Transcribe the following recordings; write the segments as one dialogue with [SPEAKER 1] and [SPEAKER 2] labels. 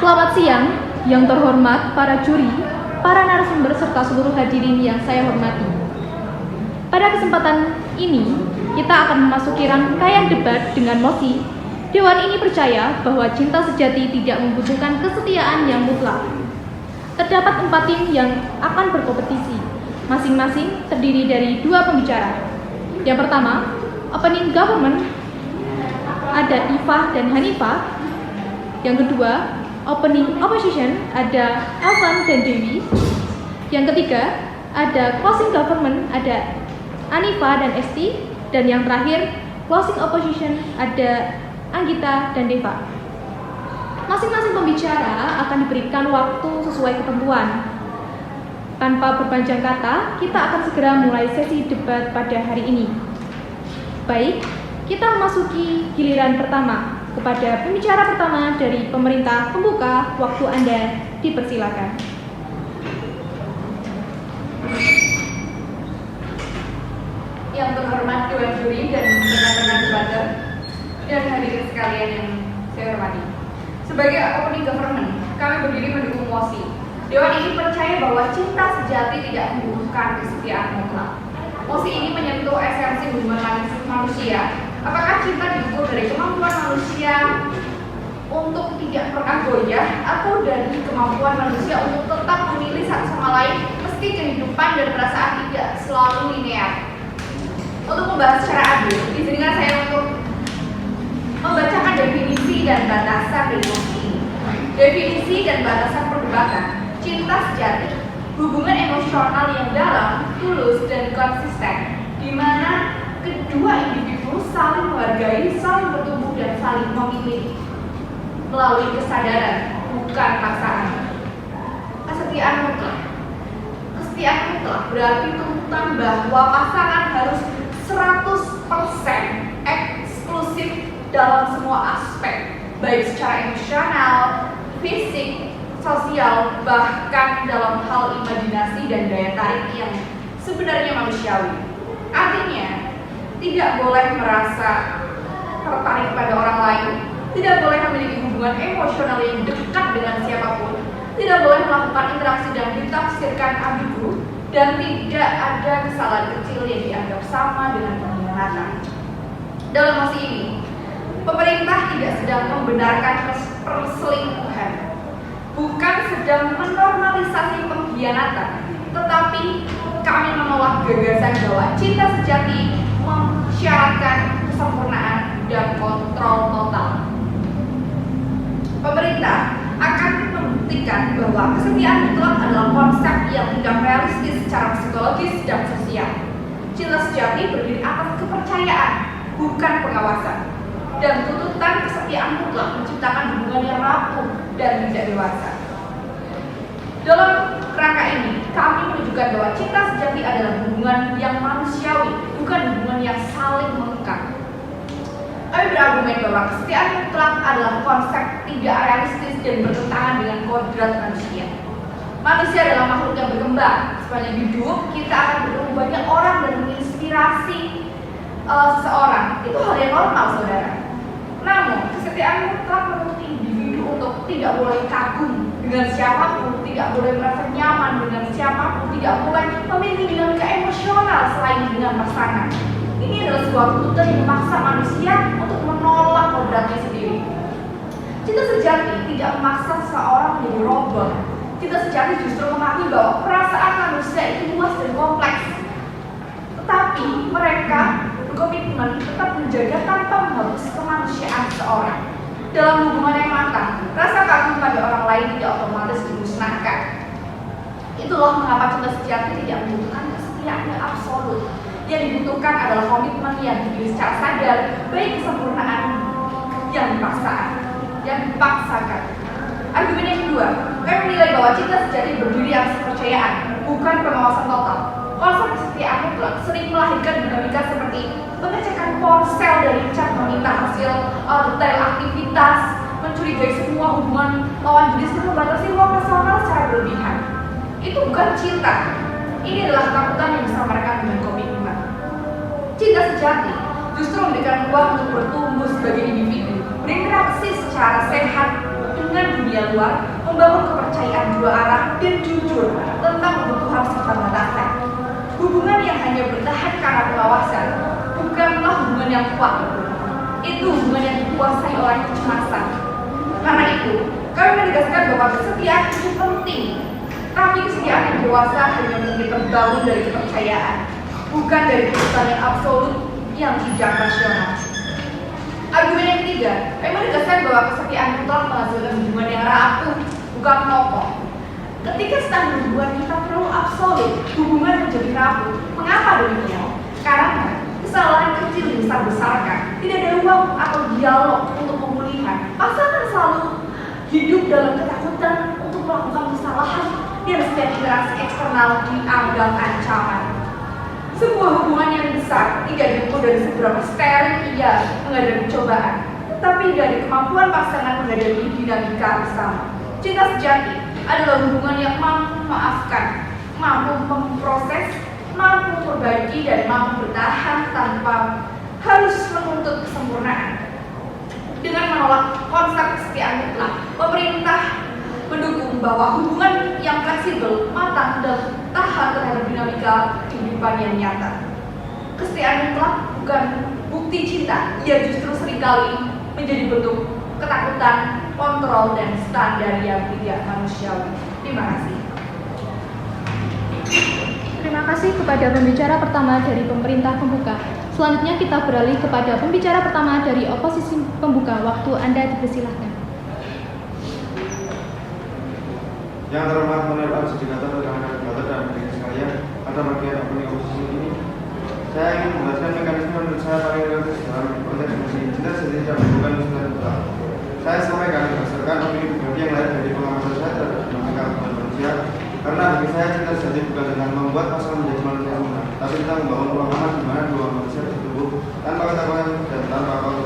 [SPEAKER 1] Selamat siang, yang terhormat para juri, para narasumber serta seluruh hadirin yang saya hormati. Pada kesempatan ini, kita akan memasuki rangkaian debat dengan mosi Dewan ini percaya bahwa cinta sejati tidak membutuhkan kesetiaan yang mutlak. Terdapat 4 tim yang akan berkompetisi, masing-masing terdiri dari 2 pembicara. Yang pertama, opening government, ada Iva dan Hanifa. Yang kedua, opening opposition, ada Alvan dan Dewi. Yang ketiga, ada closing government, ada Anifa dan Esti. Dan yang terakhir, closing opposition, ada Anggita dan Deva. Masing-masing pembicara akan diberikan waktu sesuai ketentuan. Tanpa berpanjang kata, kita akan segera mulai sesi debat pada hari ini. Baik, kita memasuki giliran pertama. Kepada pembicara pertama dari pemerintah pembuka, waktu Anda dipersilakan.
[SPEAKER 2] Yang terhormat Dewan Juri dan rekan-rekan debater dan hadirin sekalian yang saya hormati. Sebagai opening government, kami berdiri mendukung mosi. Dewan ini percaya bahwa cinta sejati tidak membutuhkan kesetiaan mutlak. Mosi ini menyentuh esensi hubungan manusia. Apakah cinta diukur dari kemampuan manusia untuk tidak pernah goyah atau dari kemampuan manusia untuk tetap memilih satu sama lain meski kehidupan dan perasaan tidak selalu linear? Untuk membahas secara adil, izinkan saya untuk membacakan definisi dan batasan dari mosi ini. Definisi dan batasan perdebatan. Cinta sejati, hubungan emosional yang dalam, tulus, dan konsisten, di mana kedua individu saling menghargai, saling bertumbuh, dan saling memilih melalui kesadaran, bukan paksaan. Kesetiaan mutlak. Kesetiaan mutlak berarti tuntutan bahwa pasangan harus 100% eksklusif dalam semua aspek, baik secara emosional, fisik, sosial, bahkan dalam hal imajinasi dan daya tarik yang sebenarnya manusiawi. Artinya, tidak boleh merasa tertarik pada orang lain, tidak boleh memiliki hubungan emosional yang dekat dengan siapapun, tidak boleh melakukan interaksi yang ditafsirkan ambigu, dan tidak ada kesalahan kecil yang dianggap sama dengan pengkhianatan. Dalam mosi ini, pemerintah tidak sedang membenarkan perselingkuhan, bukan sedang menormalisasi pengkhianatan, tetapi kami menolak gagasan bahwa cinta sejati mensyaratkan kesempurnaan dan kontrol total. Pemerintah akan membuktikan bahwa kesetiaan mutlak adalah konsep yang tidak realistis secara psikologis dan sosial. Cinta sejati berdiri atas kepercayaan, bukan pengawasan. Dan tuntutan kesetiaan mutlak menciptakan hubungan yang rapuh dan tidak dewasa. Dalam rangka ini, kami menunjukkan bahwa cinta sejati adalah hubungan yang manusiawi, bukan hubungan yang saling mengekang. Kami berargumen bahwa kesetiaan mutlak adalah konsep tidak realistis dan bertentangan dengan kodrat manusia. Manusia adalah makhluk yang berkembang. Sepanjang hidup, kita akan bertemu banyak orang dan menginspirasi seseorang. Itu hal yang normal, saudara. Namun, kesetiaan mutlak menuntut individu untuk tidak boleh kagum dengan siapapun, tidak boleh merasa nyaman dengan siapapun, tidak boleh memiliki dinamika emosional selain dengan pasangan. Ini adalah sebuah tuntutan yang memaksa manusia untuk menolak kodratnya sendiri. Cinta sejati tidak memaksa seseorang menjadi robot. Cinta sejati justru mengakui bahwa perasaan manusia itu luas dan kompleks. Tetapi mereka berkomitmen tetap menjaga tanpa menghapus kemanusiaan seseorang. Dalam hubungan yang matang, rasa kagum pada orang lain tidak otomatis dimusnahkan. Itulah mengapa cinta sejati tidak membutuhkan kesetiaan yang absolut. Yang dibutuhkan adalah komitmen yang dipilih secara sadar, baik kesempurnaan yang dipaksakan. Argumen yang kedua, kami menilai bahwa cinta sejati berdiri atas kepercayaan, bukan pengawasan total. Konsep kesetiaan mutlak sering melahirkan dinamika seperti pengecekan ponsel dan cat meminta hasil detail aktivitas, mencurigai semua hubungan lawan jenis dan membatasi ruang personal secara berlebihan. Itu bukan cinta. Ini adalah ketakutan yang disamarkan dengan komitmen. Cinta sejati justru memberikan ruang untuk bertumbuh sebagai individu, berinteraksi secara sehat dengan dunia luar, membangun kepercayaan dua arah dan jujur tentang kebutuhan serta batasan. Hubungan yang hanya bertahan karena pengawasan bukanlah hubungan yang kuat. Itu hubungan yang dikuasai oleh kecemasan. Karena itu, kami menegaskan bahwa kesetiaan itu penting. Tapi kesetiaan yang dewasa hanya mungkin terbangun dari kepercayaan, bukan dari keputusan yang absolut yang tidak rasional. Argumen yang ketiga, kami menegaskan bahwa kesetiaan mutlak menghasilkan hubungan yang rapuh, bukan kokoh. Ketika standar hubungan kita terlalu absolut, hubungan menjadi rapuh. Mengapa demikian? Karena kesalahan kecil dibesar-besarkan, tidak ada ruang atau dialog untuk pemulihan. Pasangan selalu hidup dalam ketakutan untuk melakukan kesalahan dan setiap interaksi eksternal dianggap ancaman. Sebuah hubungan yang besar tidak diukur dari seberapa steril ia menghadapi cobaan, tetapi dari kemampuan pasangan menghadapi dinamika bersama. Cinta sejati adalah hubungan yang mampu memaafkan, mampu memproses, mampu memperbaiki, dan mampu bertahan tanpa harus menuntut kesempurnaan. Dengan menolak konsep kesetiaan mutlak, pemerintah mendukung bahwa hubungan yang fleksibel, matang, dan tahan terhadap dinamika kehidupan yang nyata. Kesetiaan mutlak bukan bukti cinta, ia justru seringkali menjadi bentuk ketakutan, kontrol, dan standar yang tidak manusiawi. Terima kasih.
[SPEAKER 1] Terima kasih kepada pembicara pertama dari pemerintah pembuka. Selanjutnya kita beralih kepada pembicara pertama dari oposisi pembuka. Waktu Anda dipersilahkan.
[SPEAKER 3] Yang terhormat Honorable Sejigata rekan-rekan debater dan hadirin sekalian, pada bagian opening oposisi ini, saya ingin menjelaskan mekanisme menurut saya paling realistis dalam konteks emosi cinta sejati dan bukan cinta mutlak. Saya sampaikan berdasarkan opini pribadi yang lain dari pengamatan saya terhadap dinamika hubungan manusia, karena bagi saya cinta sejati bukan dengan membuat pasangan menjadi manusia sempurna, tapi kita membangun ruang aman di mana dua manusia bertumbuh tanpa ketakutan dan tanpa apa-apa.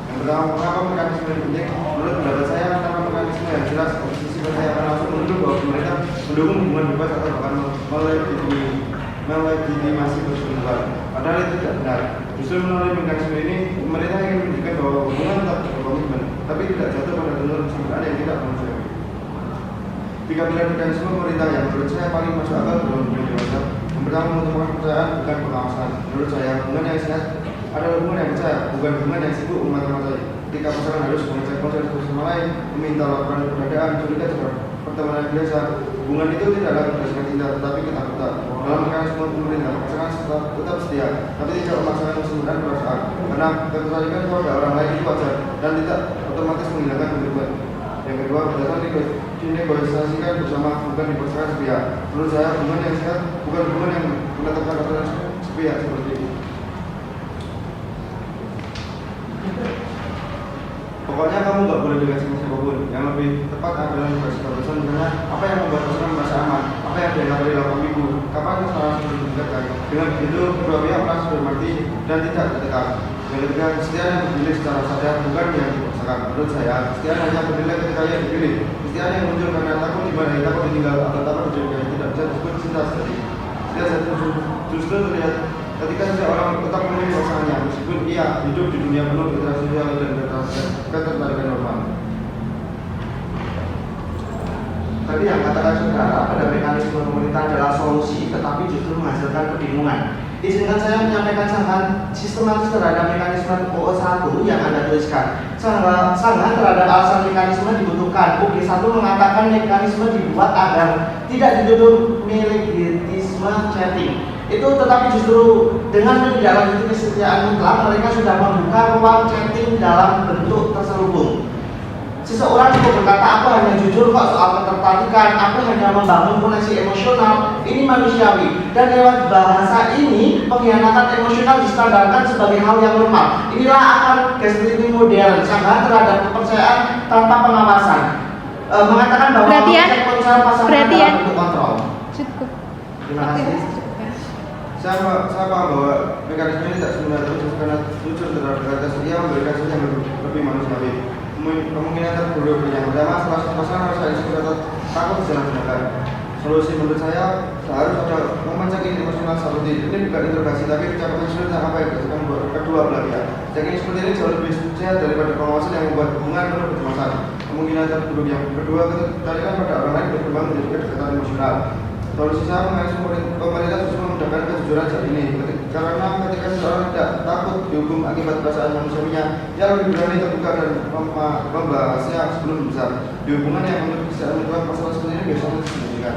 [SPEAKER 3] Yang pertama, mengapa mekanisme ini penting? Menurut pendapat saya, tanpa mekanisme yang jelas, posisi saya akan langsung menuduh bahwa pemerintah mendukung hubungan bebas atau bahkan melegitimasi perselingkuhan. Padahal itu tidak benar. Justru melalui mekanisme ini, pemerintah ingin menunjukkan bahwa hubungan tetap berkomitmen, tapi tidak jatuh pada jalur kesempurnaan yang tidak manusiawi. Tiga pilar mekanisme pemerintah yang menurut saya paling masuk akal dalam hubungan dewasa. Yang pertama, menentukan kepercayaan bukan pengawasan. Menurut saya, hubungan yang sehat adalah hubungan yang percaya, bukan hubungan yang sibuk memata-matai. Ketika pasangan harus mengecek konser satu sama lain, meminta laporan keberadaan, curiga terhadap pertemanan biasa, hubungan itu tidaklah berdasarkan cinta, tetapi ketakutan. Dalam mekanisme pemerintah, pasangan tetap setia, tapi tidak memaksakan kesempurnaan perasaan, karena ketertarikan kepada orang lain itu wajar dan tidak otomatis menghilangkan kehidupan. Yang kedua, berdasarkan dinegosiasikan bersama, bukan dipaksakan sepihak. Menurut saya, hubungan yang sehat bukan hubungan yang menetapkan aturan sepihak seperti itu. Pokoknya kamu nggak boleh dekat sama siapapun. Yang lebih tepat adalah membahas keputusan misalnya apa yang membuat pasangan merasa aman, apa yang dianggap dari 8 minggu, kapan kesalahan sudah ditingkatkan. Dengan begitu kedua pihak merasa berarti dan tidak tertekan. Yang ketiga, kesetiaan yang dipilih secara sadar bukan yang dipaksakan. Menurut saya, kesetiaan hanya bernilai ketika yang dipilih. Kesetiaan yang muncul karena takut dimarahi, takut ditinggal, atau takut dijadikan tidak bisa disebut cinta sejati. Cinta sejati justru terlihat ketika seseorang tetap memilih pasangannya meskipun ia hidup di dunia penuh interaksi sosial dan ketertarikan normal.
[SPEAKER 4] Tadi yang katakan saudara, pada mekanisme pemerintah adalah solusi, tetapi justru menghasilkan kebingungan. Izinkan saya menyampaikan sangat sistematis terhadap mekanisme OO1 yang Anda tuliskan. Sangat terhadap alasan mekanisme dibutuhkan. OG1 mengatakan mekanisme dibuat agar tidak dituduh militantisme chatting. Itu tetapi justru dengan menindaklanjuti kesetiaan mutlak, mereka sudah membuka ruang chatting dalam bentuk terselubung. Seseorang cukup berkata, aku hanya jujur kok soal ketertarikan, aku hanya membangun koneksi emosional, ini manusiawi. Dan lewat bahasa ini, pengkhianatan emosional distandarkan sebagai hal yang normal. Inilah akar gaslighting modern, sangat terhadap kepercayaan tanpa pengawasan. Mengatakan bahwa ponsel pasangan adalah bentuk kontrol.
[SPEAKER 1] Cukup.
[SPEAKER 4] Terima kasih.
[SPEAKER 3] Saya paham bahwa mekanisme ini tidak sebenarnya terus karena jujur terhadap realitas dia memberikan sesuatu yang lebih manusiawi. Kemungkinan terburuk yang pertama, salah satu pasangan harus saling takut disalahgunakan. Solusi menurut saya harus ada momen checking emosional seperti ini, bukan interogasi tapi ucapan sebenarnya apa yang dilakukan kedua belah pihak. Checking seperti ini jauh lebih sehat daripada pengawasan yang membuat hubungan penuh kecemasan. Kemungkinan terburuk yang kedua ketarikan pada orang lain berkembang menjadi kedekatan emosional. Solusi saya mengenai pemerintah justru memudahkan kejujuran saat ini, karena ketika seseorang tidak takut dihukum akibat perasaan manusiawinya, ia lebih berani terbuka dan membahasnya sebelum besar. Di hubungan yang menurut secara mutlak masalah seperti ini biasanya disembunyikan.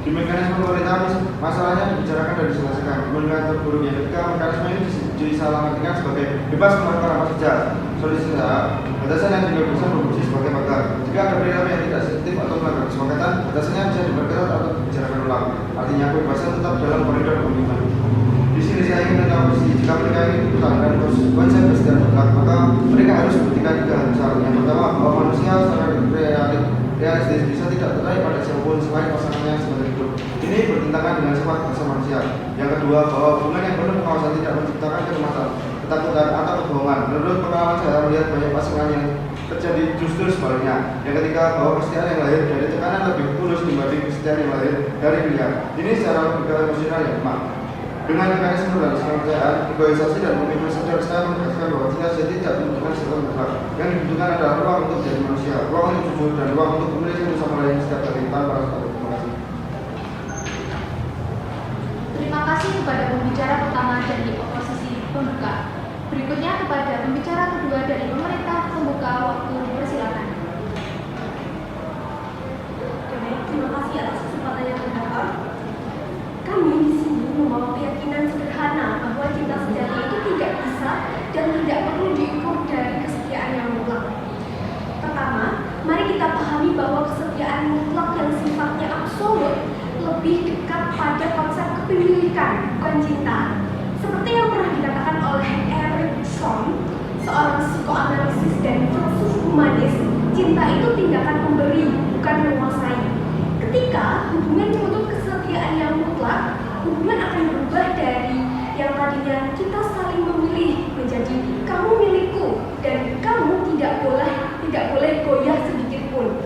[SPEAKER 3] Di mekanisme pemerintahan masalahnya dibicarakan dan diselesaikan. Kemudian terburuknya ketika mekanisme ini disalahartikan sebagai bebas melakukan apa saja. Solusi saya, batasan yang tidak bisa berfungsi sebagai pagar. Jika ada perilaku yang tidak sensitif atau melanggar kesepakatan, batasannya bisa diperketat atau dibicarakan ulang. Artinya kebebasan tetap dalam koridor komitmen. Di sini saya ingin menanggapi jika mereka ini diputar dan konsep kesetiaan mutlak, maka mereka harus membuktikan 3 hal besar. Yang pertama, bahwa manusia secara realistis bisa tidak tertarik pada siapapun selain pasangannya sebagai hidup. Ini bertentangan dengan sifat asal manusia. Yang kedua, bahwa hubungan yang penuh pengawasan tidak menciptakan kecemasan, ketakutan atau kebohongan. Menurut pengalaman saya melihat banyak pasangan yang terjadi justru sebaliknya. Yang ketiga, bahwa kesetiaan yang lahir dari tekanan lebih tulus dibanding kesetiaan yang lahir dari pilihan. Ini secara logika emosional yang lemah. Dengan mekanisme dan kepercayaan, egoisasi dan komitmen sadar, saya menegaskan bahwa cinta sejati tidak membutuhkan sesuatu mutlak. Yang dibutuhkan adalah ruang untuk menjadi manusia, ruang untuk jujur, dan ruang untuk memiliki satu sama lain setiap hari tanpa rasa takut. Terima kasih.
[SPEAKER 1] Terima kasih kepada pembicara pertama dari oposisi pembuka. Berikutnya kepada pembicara kedua dari pemerintah pembuka, waktu persilakan.
[SPEAKER 5] Terima kasih atas kesempatan yang terdapat. Kami di sini membawa keyakinan sederhana bahwa cinta sejati itu tidak bisa dan tidak perlu diukur dari kesetiaan yang mutlak. Pertama, mari kita pahami bahwa kesetiaan mutlak yang sifatnya absolut lebih dekat pada konsep kepemilikan, bukan cinta. Seperti yang pernah dikatakan oleh Eric Fromm, seorang psikoanalisis dan filsuf humanis, cinta itu tindakan memberi, bukan menguasai. Ketika hubungan menuntut kesetiaan yang mutlak, hubungan akan berubah dari yang tadinya kita saling memilih menjadi kamu milikku dan kamu tidak boleh goyah sedikit pun.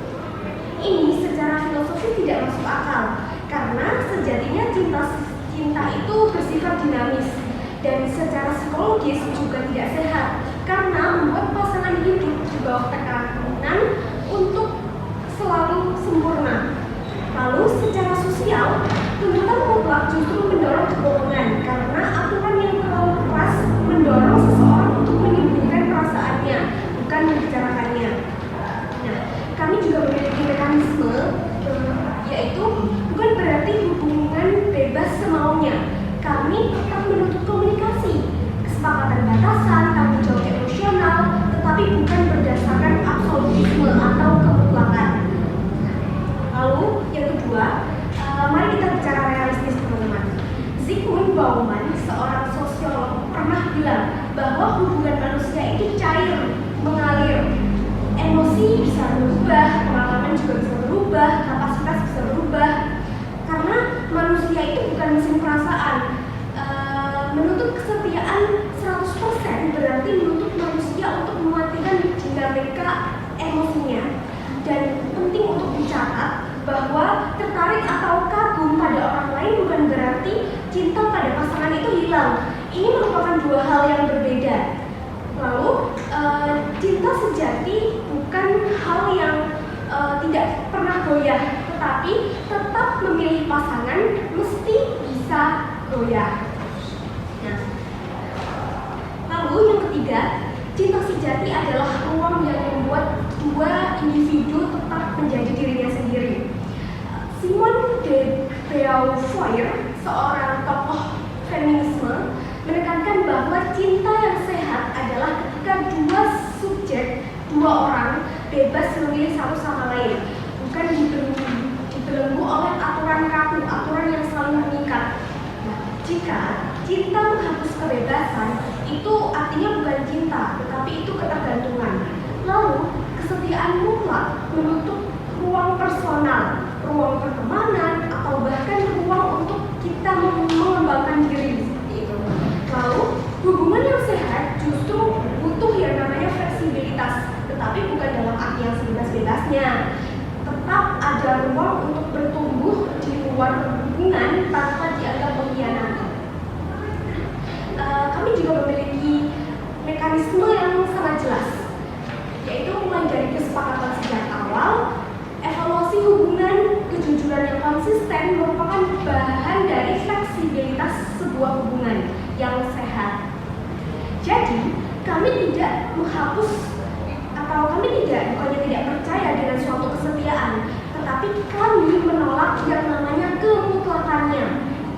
[SPEAKER 5] Ini secara filosofi tidak masuk akal karena sejatinya cinta itu bersifat dinamis dan secara psikologis juga tidak sehat karena membuat pasangan hidup di bawah tekanan untuk selalu sempurna. Lalu secara sosial, tuntutan mutlak justru mendorong kebohongan karena aturan yang terlalu keras mendorong seseorang untuk menyembunyikan perasaannya, bukan membicarakannya. Nah, kami juga memiliki mekanisme, yaitu bukan berarti hubungan bebas semaunya. Kami tetap menuntut komunikasi, kesepakatan batasan, tanggung jawab emosional, tetapi bukan berdasarkan absolutisme atau kemutlakan. Lalu yang kedua, mari kita bicara realistis teman-teman. Zygmunt Bauman, seorang sosiolog, pernah bilang bahwa hubungan manusia itu cair, mengalir. Emosi bisa berubah, pengalaman juga bisa berubah, kapasitas bisa berubah. Karena manusia itu bukan mesin perasaan. Menuntut kesetiaan 100% berarti menuntut manusia untuk mematikan dinamika emosinya. Dan penting untuk dicatat bahwa tertarik atau kagum pada orang lain bukan berarti cinta pada pasangan itu hilang. Ini merupakan 2 hal yang berbeda. Lalu, cinta sejati bukan hal yang tidak pernah goyah, tetapi tetap memilih pasangan mesti bisa goyah. Nah, lalu yang ketiga, cinta sejati adalah ruang yang membuat 2 individu tetap menjadi dirinya sendiri. Simone de Beauvoir, seorang tokoh feminisme, menekankan bahwa cinta yang sehat adalah ketika 2 subjek, 2 orang bebas memilih satu sama lain, bukan dibelenggu oleh aturan kaku, aturan yang selalu mengikat. Nah, jika cinta menghapus kebebasan, itu artinya bukan cinta, tetapi itu ketergantungan. Lalu, kesetiaan mutlak menutup ruang personal, ruang pertemanan, atau bahkan ruang untuk kita mengembangkan diri seperti itu. Lalu, hubungan yang sehat justru butuh yang namanya fleksibilitas. juga memiliki mekanisme yang sangat jelas, yaitu mulai dari kesepakatan sejak awal. Evaluasi hubungan, kejujuran yang konsisten merupakan bahan dari fleksibilitas sebuah hubungan yang sehat. Jadi, kami tidak menghapus atau kami bukannya tidak percaya dengan suatu kesetiaan, tetapi kami menolak yang namanya kemutlakannya.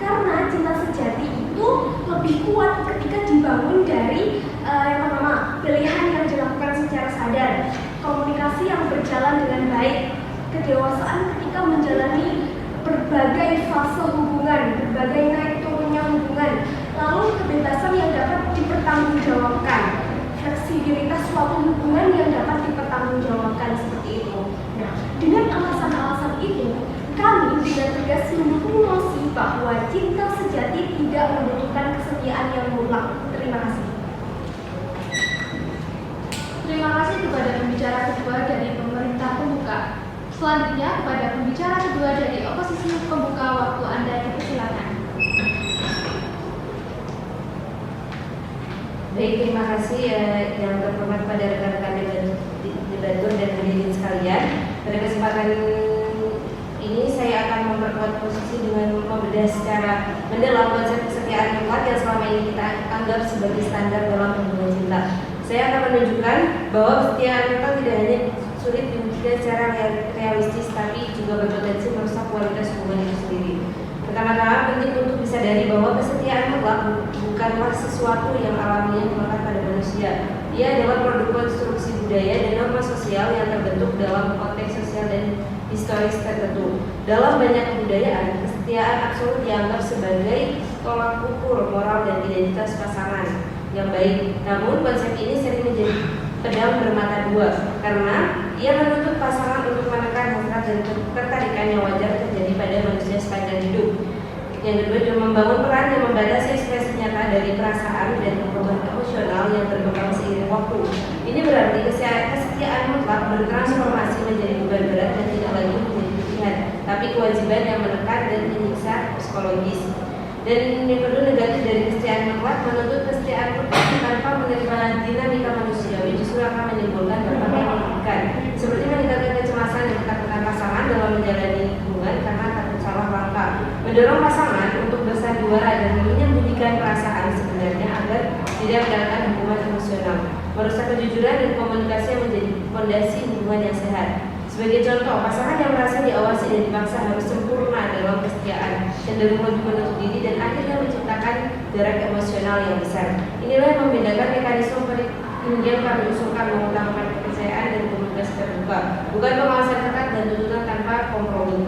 [SPEAKER 5] Karena cinta sejati itu lebih kuat ketika dibangun dari yang pertama, pilihan yang dilakukan secara sadar, komunikasi yang berjalan dengan baik, kedewasaan ketika menjalani berbagai fase hubungan, berbagai naik turunnya hubungan, lalu kebebasan yang dapat dipertanggungjawabkan, fleksibilitas suatu hubungan yang dapat dipertanggungjawabkan seperti itu. Nah, dengan alasan-alasan itu, kami dengan tegas mendukung nosi bahwa cinta sejati tidak membutuhkan kesetiaan yang mutlak. Terima kasih.
[SPEAKER 1] Terima kasih kepada pembicara kedua dari pemerintah pembuka. Selanjutnya kepada pembicara kedua dari oposisi pembuka, waktu Anda dipersilakan.
[SPEAKER 6] Baik, terima kasih yang terhormat pada rekan-rekan debatur dan hadirin sekalian. Pada kesempatan ini saya akan memperkuat posisi dengan membedah secara mendalam konsep kesetiaan mutlak yang selama ini kita anggap sebagai standar dalam hubungan cinta. Saya akan menunjukkan bahwa kesetiaan mutlak tidak hanya sulit diwujudkan secara realistis, tapi juga berpotensi merusak kualitas hubungan itu sendiri. Pertama-tama penting untuk disadari bahwa kesetiaan mutlak bukanlah sesuatu yang alamiah melekat pada manusia. Ia adalah produk konstruksi budaya dan norma sosial yang terbentuk dalam konteks sosial dan historis tertentu. Dalam banyak kebudayaan, kesetiaan absolut dianggap sebagai tolak ukur moral dan identitas pasangan yang baik. Namun konsep ini sering menjadi pedang bermata dua karena ia menuntut pasangan untuk menekan hasrat dan ketertarikan yang wajar terjadi pada manusia sepanjang hidup. Yang kedua, juga membangun peran yang membatasi ekspresi nyata dari perasaan dan kebutuhan emosional yang berkembang seiring waktu. Ini berarti kesetiaan mutlak bertransformasi menjadi beban berat dan tidak lagi menjadi pilihan, tapi kewajiban yang menekan dan menyiksa psikologis. Dan yang kedua, negatif dari kesetiaan mutlak menuntut kesetiaan mutlak tanpa menerima dinamika manusiawi justru akan menimbulkan dampak yang merugikan, seperti meningkatkan kecemasan dan ketakutan pasangan dalam menjalani hubungan karena takut salah langkah, mendorong pasangan untuk bersandiwara dan menyembunyikan perasaan sebenarnya agar tidak mendapatkan hubungan emosional, merusak kejujuran dan komunikasi yang menjadi fondasi hubungan yang sehat. Sebagai contoh, pasangan yang merasa diawasi dan dipaksa harus sempurna dalam kesetiaan, cenderung lebih menutup diri dan akhirnya menciptakan jarak emosional yang besar. Inilah yang membedakan mekanisme yang kami usulkan mengutamakan kepercayaan dan komunikasi terbuka, bukan pengawasan ketat dan tuntutan tanpa kompromi.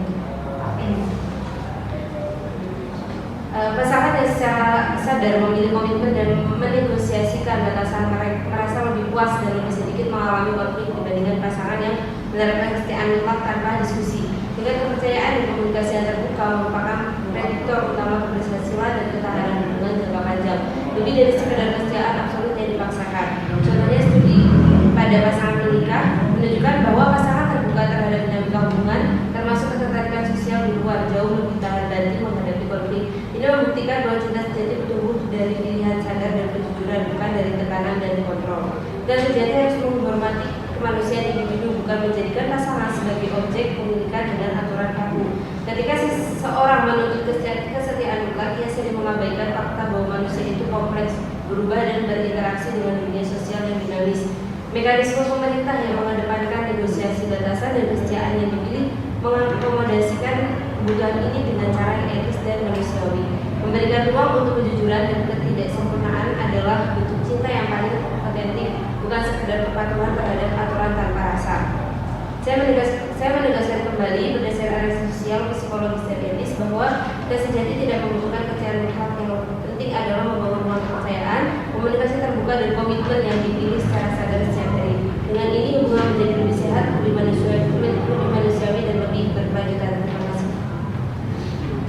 [SPEAKER 6] Pasangan yang secara sadar memilih komitmen dan menegosiasikan batasan merasa lebih puas dan lebih sedikit mengalami konflik dibandingkan pasangan yang menerapkan kesetiaan mutlak tanpa diskusi. Dengan kepercayaan dan komunikasi yang terbuka merupakan prediktor utama keberhasilan dan ketahanan hubungan jangka panjang, lebih dari sekedar kesetiaan absolut yang dipaksakan. Contohnya studi pada pasangan menikah menunjukkan bahwa pasangan terbuka terhadap dinamika hubungan, termasuk ketertarikan sosial di luar, jauh lebih tahan banting menghadapi konflik. Ini membuktikan bahwa cinta sejati tumbuh dari pilihan sadar dan kejujuran, bukan dari tekanan dan kontrol. Dan sejati harus menghormati kemanusiaan individu, bukan menjadikan pasangan sebagai objek pemilikan dengan aturan kaku. Ketika seseorang menuntut kesetiaan mutlak, ia sering mengabaikan fakta bahwa manusia itu kompleks, berubah dan berinteraksi dengan dunia sosial yang dinamis. Mekanisme pemerintah yang mengedepankan negosiasi batasan dan kesetiaan yang dipilih mengakomodasikan kebutuhan ini dengan cara yang etis dan manusiawi. Memberikan ruang untuk kejujuran dan ketidaksempurnaan adalah bentuk cinta yang paling otentik, bukan sekedar kepatuhan terhadap aturan tanpa rasa. Saya menegaskan kembali berdasarkan analisis sosial, psikologis dan etis bahwa kesejati tidak membutuhkan kesetiaan mutlak. Yang penting adalah membangun ruang kepercayaan, komunikasi terbuka dan komitmen yang dipilih secara sadar setiap hari. Dengan ini hubungan menjadi lebih sehat, lebih manusiawi dan lebih berkelanjutan. Terima kasih.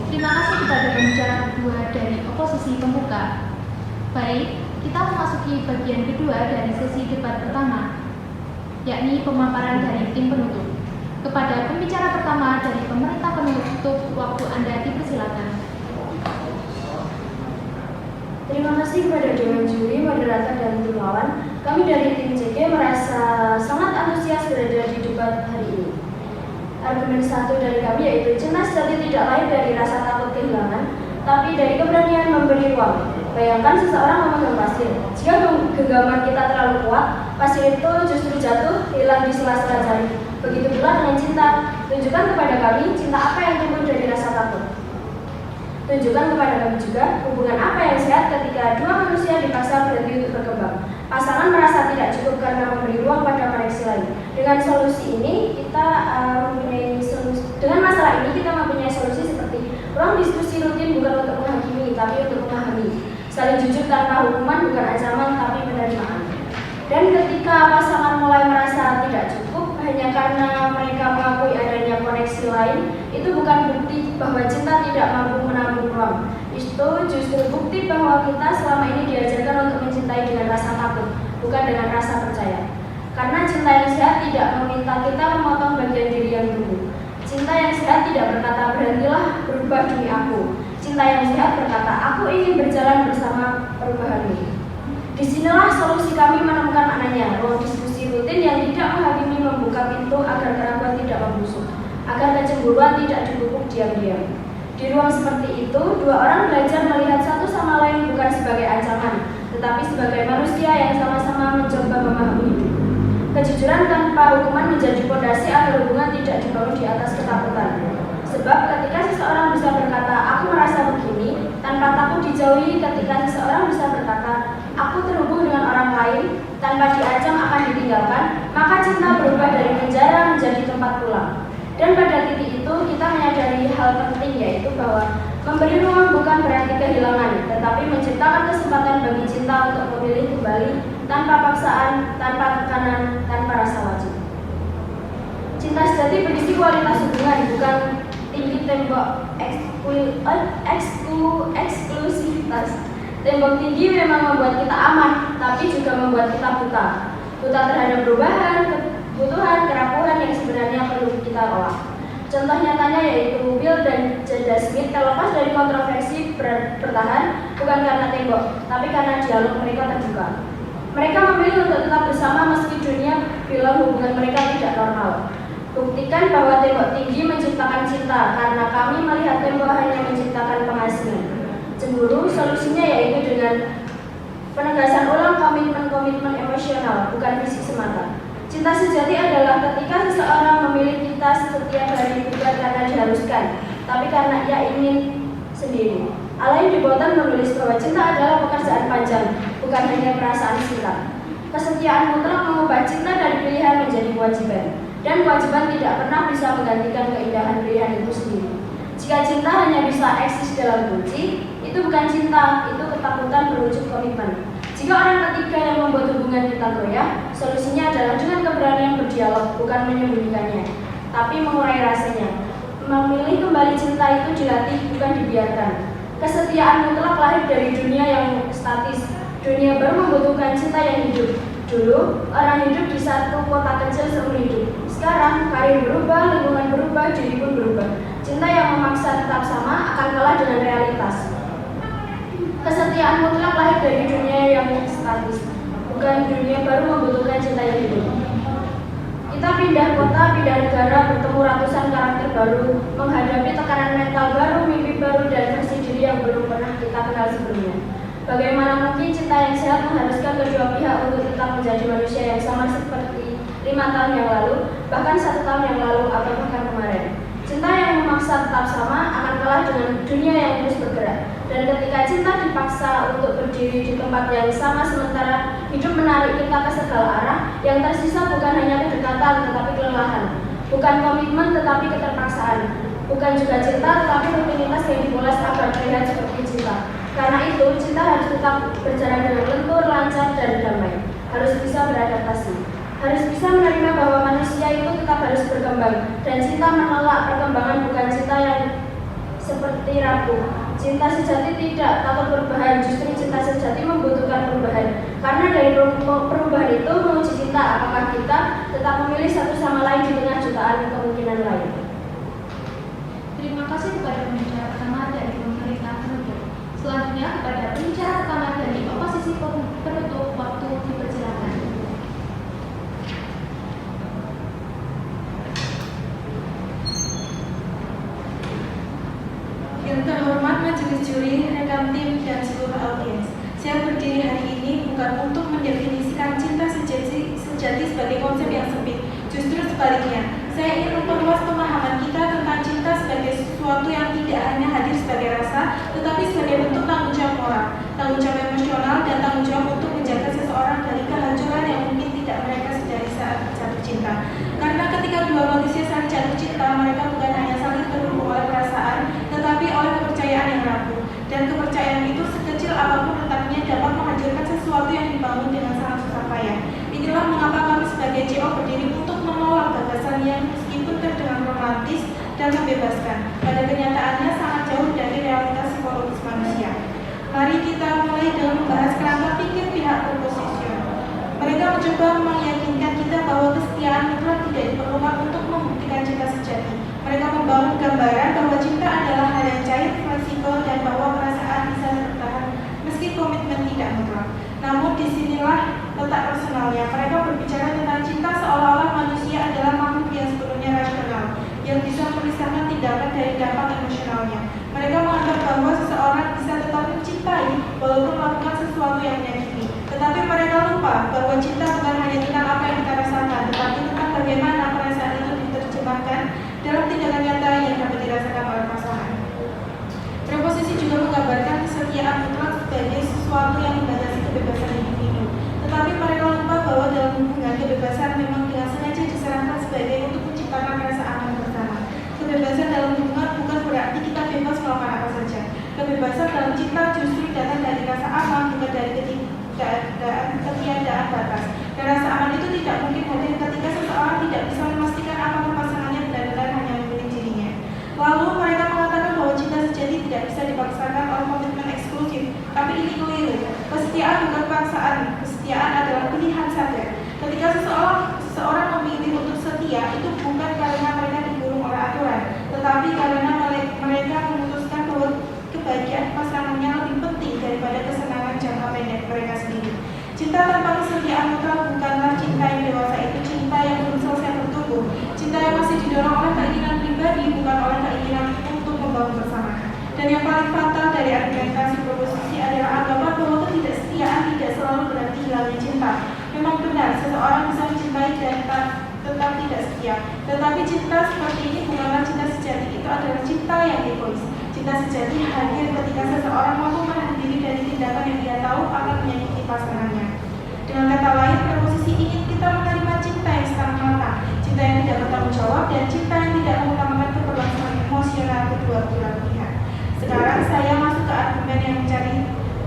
[SPEAKER 1] Terima kasih kepada pembicara kedua dari oposisi pembuka. Baik, kita memasuki bagian kedua dari sesi debat pertama, yakni pemaparan dari tim penutup. Kepada pembicara pertama dari pemerintah penutup, waktu Anda dipersilakan.
[SPEAKER 5] Terima kasih kepada Dewan Juri, moderator, dan tim lawan. Kami dari tim CG merasa sangat antusias berada di debat hari ini. Argumen satu dari kami yaitu cinta sejati tidak lahir dari rasa takut kehilangan, tapi dari keberanian memberi ruang. Bayangkan seseorang memegang pasir. Jika genggaman kita terlalu kuat, pasir itu justru jatuh, hilang di sela-sela jari. Begitu pula dengan cinta. Tunjukkan kepada kami cinta apa yang tumbuh dari rasa takut. Tunjukkan kepada kami juga hubungan apa yang sehat ketika dua manusia dipaksa berhenti untuk berkembang. Pasangan merasa tidak cukup karena memberi ruang pada koneksi lain. Dengan solusi ini kita mempunyai solusi. Dengan masalah ini kita mempunyai solusi seperti ruang diskusi rutin bukan untuk menghakimi tapi untuk memahami. Saling jujur tanpa hukuman bukan ancaman tapi penerimaan. Dan ketika pasangan mulai merasa tidak cukup hanya karena mereka mengakui adanya koneksi lain, itu bukan bukti bahwa cinta tidak mampu menampung ruang. Itu justru bukti bahwa kita selama ini diajarkan untuk mencintai dengan rasa takut, bukan dengan rasa percaya. Karena cinta yang sehat tidak meminta kita memotong bagian diri yang tumbuh. Cinta yang sehat tidak berkata berhentilah berubah demi aku. Cinta yang sehat berkata aku ingin berjalan bersama perubahan ini. Disinilah solusi kami menemukan maknanya, ruang diskusi rutin yang tidak menghakimi membuka pintu agar keraguan tidak membusuk, agar kecemburuan tidak dipupuk diam-diam. Di ruang seperti itu, dua orang belajar melihat satu sama lain bukan sebagai ancaman, tetapi sebagai manusia yang sama-sama mencoba memahami hidup. Kejujuran tanpa hukuman menjadi fondasi agar hubungan tidak dibangun di atas ketakutan. Sebab ketika seseorang bisa berkata, aku merasa begini, tanpa takut dijauhi, ketika seseorang bisa berkata, aku terhubung dengan orang lain, tanpa diancam akan ditinggalkan, maka cinta berubah dari penjara menjadi tempat pulang. Dan pada titik itu kita menyadari hal penting yaitu bahwa memberi ruang bukan berarti kehilangan, tetapi menciptakan kesempatan bagi cinta untuk memilih kembali tanpa paksaan, tanpa tekanan, tanpa rasa wajib. Cinta sejati berisi kualitas hubungan, bukan tinggi tembok eksklusivitas. Tembok tinggi memang membuat kita aman, tapi juga membuat kita buta. Buta terhadap perubahan, kebutuhan, kerapuhan yang sebenarnya perlu kita olah. Contoh nyatanya yaitu Will dan Jada Smith terlepas dari kontroversi bertahan bukan karena tembok, tapi karena dialog mereka terbuka. Mereka memilih untuk tetap bersama meski dunia bilang hubungan mereka tidak normal. Buktikan bahwa tembok tinggi menciptakan cinta, karena kami melihat tembok hanya menciptakan penghasilan. Cemburu solusinya yaitu dengan penegasan ulang komitmen emosional, bukan fisik semata. Cinta sejati adalah ketika seseorang memilih kita setiap hari bukan karena diharuskan, tapi karena ia ingin sendiri. Alain de Botton menulis bahwa cinta adalah pekerjaan panjang, bukan hanya perasaan singkat. Kesetiaan mutlak mengubah cinta dari pilihan menjadi kewajiban. Dan kewajiban tidak pernah bisa menggantikan keindahan pilihan itu sendiri. Jika cinta hanya bisa eksis dalam kunci, itu bukan cinta, itu ketakutan berwujud komitmen. Jika orang ketiga yang membuat hubungan kita goyah, solusinya adalah dengan keberanian berdialog, bukan menyembunyikannya, tapi mengurai rasanya. Memilih kembali cinta itu dilatih, bukan dibiarkan. Kesetiaan mutlak lahir dari dunia yang statis. Dunia baru membutuhkan cinta yang hidup. Dulu, orang hidup di satu kota kecil seumur hidup. Sekarang, karir berubah, lingkungan berubah, diri pun berubah. Cinta yang memaksa tetap sama akan kalah dengan realitas. Kesetiaan mutlak lahir dari dunia yang statis, bukan dunia baru membutuhkan cinta yang hidup. Kita pindah kota, pindah negara, bertemu ratusan karakter baru, menghadapi tekanan mental baru, mimpi baru, dan versi diri yang belum pernah kita kenal sebelumnya. Bagaimana mungkin cinta yang sehat mengharuskan kedua pihak untuk tetap menjadi manusia yang sama seperti 5 tahun yang lalu, bahkan 1 tahun yang lalu, atau bahkan kemarin. Cinta yang memaksa tetap sama akan kalah dengan dunia yang terus bergerak. Dan ketika cinta dipaksa untuk berdiri di tempat yang sama sementara hidup menarik kita ke segala arah, yang tersisa bukan hanya kedekatan tetapi kelelahan, bukan komitmen tetapi keterpaksaan, bukan juga cinta tetapi rutinitas yang dipoles agar terlihat seperti cinta. Karena itu, cinta harus tetap berjalan dengan lentur, lancar, dan damai. Harus bisa beradaptasi. Harus bisa menerima bahwa manusia itu tetap harus berkembang. Dan cinta menolak perkembangan bukan cinta yang seperti rapuh. Cinta sejati tidak takut perubahan, justru cinta sejati membutuhkan perubahan. Karena dari perubahan itu menguji kita apakah kita tetap memilih satu sama lain di tengah jutaan kemungkinan lain.
[SPEAKER 1] Terima kasih kepada pembicara pertama dari pemerintah Selanjutnya kepada pembicara pertama
[SPEAKER 7] sebaliknya, saya ingin memperluas pemahaman kita tentang cinta sebagai sesuatu yang tidak hanya hadir sebagai rasa, tetapi sebagai bentuk tanggung jawab moral, tanggung jawab emosional, dan tanggung jawab untuk menjaga seseorang dari kehancuran yang mungkin tidak mereka sadari saat jatuh cinta. Karena ketika dua manusia saling jatuh cinta, mereka bukan hanya saling terhubung oleh perasaan, tetapi oleh kepercayaan yang rapuh. Dan kepercayaan itu sekecil apapun letaknya dapat menghancurkan sesuatu yang dibangun dengan sangat susah payah. Inilah mengapa kami sebagai CO berdiri untuk menolak gagasan yang meskipun terdengar romantis dan membebaskan, pada kenyataannya sangat jauh dari realitas psikologis manusia. Mari kita mulai dengan membahas kerangka pikir pihak proposision. Mereka mencoba meyakinkan kita bahwa kesetiaan mutlak tidak diperlukan untuk membuktikan cinta sejati. Mereka membangun gambaran bahwa cinta adalah hal yang cair, fleksibel, dan bahwa perasaan bisa bertahan meski komitmen tidak mutlak. Namun disinilah letak personalnya. Mereka berbicara tentang cinta seolah-olah manusia adalah makhluk yang sepenuhnya rasional, yang bisa memisahkan tindakan dari dampak emosionalnya. Mereka menganggap bahwa seseorang bisa tetap mencintai walaupun melakukan sesuatu yang menyakiti. Tetapi mereka lupa bahwa cinta bukan hanya tentang apa yang kita rasakan, tetapi tentang bagaimana perasaan itu diterjemahkan dalam tindakan nyata yang dapat dirasakan oleh pasangan. Proposisi juga menggambarkan kesetiaan mutlak sebagai sesuatu yang membatasi kebebasan individu. Tetapi mereka lupa bahwa dalam hubungan kebebasan memang dengan sengaja diserahkan sebagai untuk menciptakan rasa aman bersama. Kebebasan dalam hubungan bukan berarti kita bebas melakukan apa saja. Kebebasan dalam cinta justru datang dari rasa aman, bukan dari ketiadaan batas. Dan rasa aman itu tidak mungkin hadir ketika seseorang tidak bisa memastikan apakah pasangannya benar-benar hanya memilih dirinya. Lalu mereka mengatakan bahwa cinta sejati tidak bisa dipaksakan oleh komitmen eksklusif. Tapi ini keliru. Kesetiaan bukan paksaan. Kesetiaan adalah pilihan sadar. Ketika seseorang memilih untuk setia, itu bukan karena mereka dikurung oleh aturan, tetapi karena mereka memutuskan bahwa kebahagiaan pasangannya lebih penting daripada kesenangan jangka pendek mereka sendiri. Cinta tanpa kesetiaan mutlak bukanlah cinta yang dewasa, itu cinta yang belum selesai bertumbuh. Cinta yang masih didorong oleh keinginan pribadi, bukan oleh keinginan untuk membangun bersama. Dan yang paling fatal dari argumentasi proposisi adalah anggapan bahwa ketidaksetiaan tidak selalu berarti hilangnya cinta. Memang benar, seseorang bisa mencintai dan tetap tidak setia. Tetapi cinta seperti ini bukanlah cinta sejati, itu adalah cinta yang egois. Cinta sejati hadir ketika seseorang mampu menahan diri dari tindakan yang dia tahu akan menyakiti pasangannya. Dengan kata lain, proposisi ingin kita menerima cinta yang setengah matang, cinta yang tidak bertanggung jawab, dan cinta yang tidak mengutamakan keberlangsungan emosional kedua belah pihak. Sekarang saya masuk ke argumen yang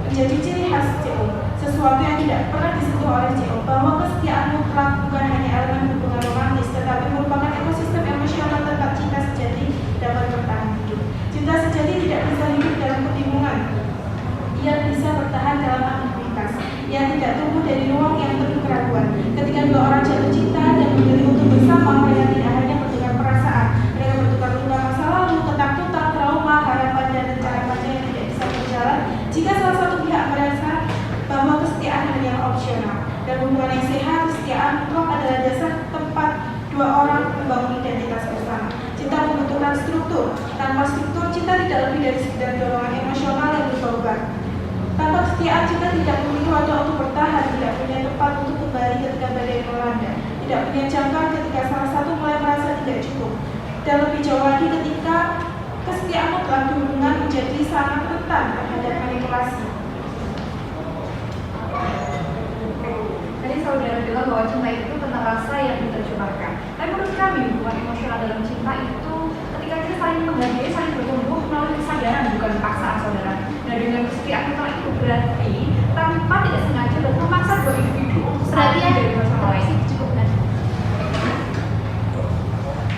[SPEAKER 7] menjadi ciri khas CO, sesuatu yang tidak pernah disentuh oleh CO, bahwa kesetiaan mutlak bukan hanya elemen hubungan romantis, tetapi merupakan ekosistem emosional tempat cinta sejati dapat bertahan hidup. Cinta sejati tidak bisa hidup dalam kebingungan, ia bisa bertahan dalam ambiguitas, ia tidak tumbuh dari ruang yang penuh keraguan. Ketika dua orang jatuh cinta dan memilih untuk bersama, mereka tidak hanya bertukar perasaan, mereka bertukar luka masa lalu, ketakutan, trauma, harapan, dan rencana panjang yang tidak bisa berjalan jika salah satu pihak merasa bahwa kesetiaan hanyalah opsional. Dan hubungan yang sehat, kesetiaan mutlak adalah dasar tempat dua orang membangun identitas bersama. Cinta membutuhkan struktur. Tanpa struktur, cinta tidak lebih dari sekedar dorongan emosional yang berubah-ubah. Tanpa kesetiaan, cinta tidak memiliki waktu untuk bertahan, tidak punya tempat untuk kembali ketika badai melanda, tidak punya jangka ketika salah satu mulai merasa tidak cukup. Dan lebih jauh lagi ketika kesetiaan mutlak di hubungan menjadi sangat rentan terhadap manipulasi.
[SPEAKER 2] Tadi saudara bilang bahwa cinta itu tentang rasa yang diterjemahkan. Tapi menurut kami, hubungan emosional dalam cinta itu ketika kita saling menghargai, saling bertumbuh melalui kesadaran, bukan paksaan saudara. Nah, dengan kesetiaan mutlak itu berarti tanpa tidak sengaja dan memaksa dua individu untuk saling dari sama lain. Cukup kan?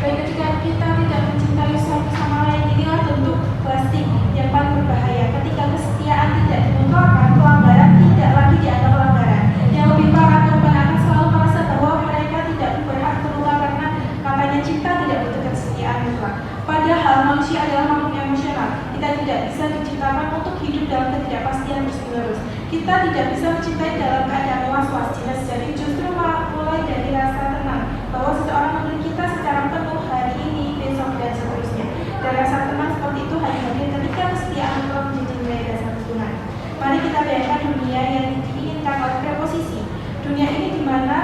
[SPEAKER 7] Baik, ketika kita tidak mencintai satu sama lain, inilah bentuk plastik yang paling berbahaya. Ketika kesetiaan tidak dimutlakan, pelanggaran tidak lagi dianggap pelanggaran. Yang lebih parah, korban akan selalu merasa bahwa mereka tidak berhak terluka karena katanya cinta tidak butuh kesetiaan mutlak. Padahal manusia adalah makhluk emosional. Kita tidak bisa diciptakan untuk hidup dalam ketidakpastian terus-menerus. Kita tidak bisa mencintai dalam keadaan was-was. Cinta sejati justru mulai dari rasa tenang bahwa seseorang memiliki kita secara penuh hari ini, besok, dan seterusnya. Dan rasa tenang seperti itu hanya hadir ketika kesetiaan mutlak menjadi nilai dasar hubungan. Mari kita bayangkan dunia yang diinginkan oleh preposisi. Dunia ini di mana